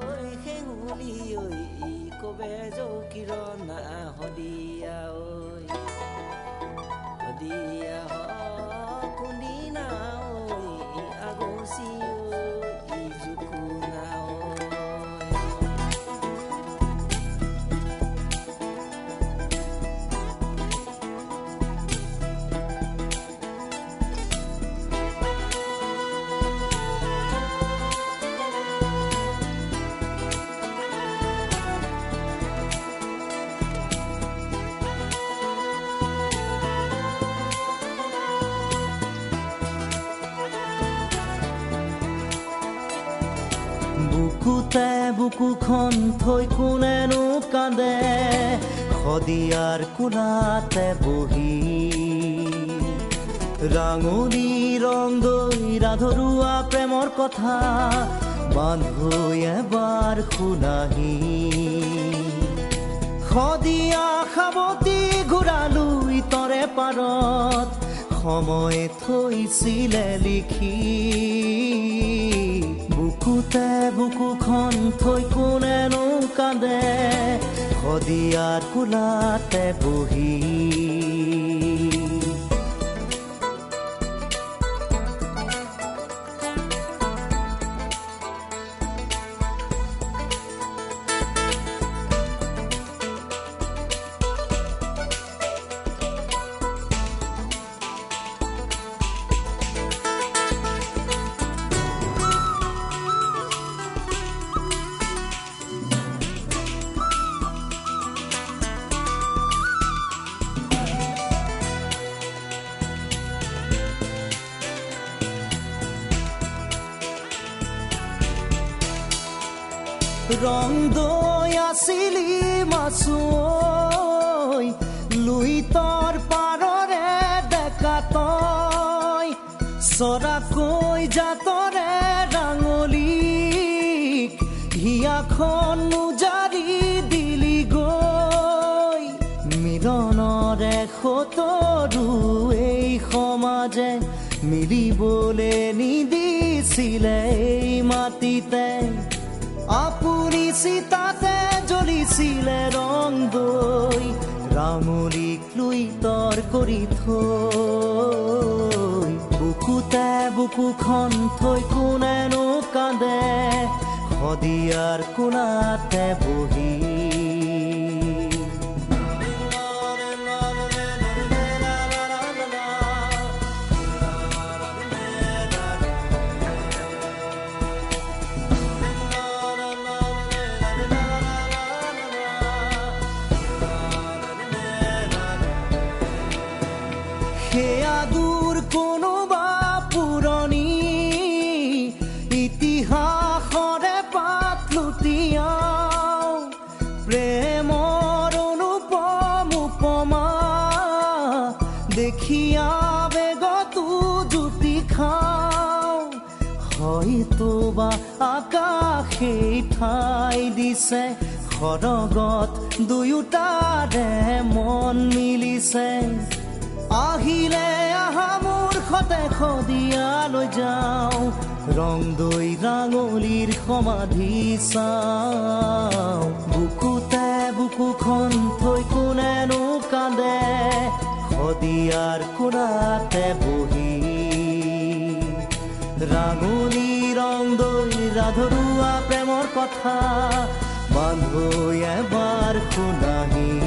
ঐ হেঙুলি ঐ কবে যৌ কিৰণা হদিয়া ঐ হদিয়া হ কোনদিনা ঐ আগচি ঐ জুকুনা বুকুতে বুকুখন থৈ কোনেনো কান্দে শদিয়াৰ কোলাতে বহি ৰাঙলী ৰং দৈ ৰাধৰুৱা প্ৰেমৰ কথা বান্ধো এবাৰ শুনাহি শদিয়া সাৱতি ঘূৰালো ইতৰে পাৰত সময় থৈছিলে লিখি বুকুতে বুকুখন থৈ কোনেনো কান্দে শদিয়াৰ কোলাতে বহি ৰং দৈ আছিলি মাছুই লুইতৰ পাৰৰে ডেকা তই চৰাকৈ জাতৰে ৰাঙলীক হিয়াখন মুজাৰি দিলি গৈ মিলনৰে সতৰু এই সমাজে মিলিবলৈ নিদিছিলে এই মাটিতে আপুনি চিতাতে জ্বলিছিলে ৰং দৈ ৰাঙলীক লুইতৰ কৰি থৈ বুকুতে বুকুখন থৈ কোনেনো কান্দে শদিয়াৰ কোলাতে বহি সেয়া দূৰ কোনোবা পুৰণি ইতিহাসৰে পাত লুটিয়াও প্ৰেমৰ অনুপম উপমা দেখিয়া বেগতো জুতি খাওঁ হয়তো বা আকাশেই ঠাই দিছে সৰগত দুয়োটাৰে মন মিলিছে আহিলে আহা মূৰ্খতে শদিয়ালৈ যাওঁ ৰং দৈ ৰাঙলীৰ সমাধি চাওঁ বুকুতে বুকুখন থৈ কোনেনো কান্দে শদিয়াৰ কোলাতে বহি ৰাঙলী ৰং দৈ ৰাধৰুৱা প্ৰেমৰ কথা বান্ধো এবাৰ শুনাহি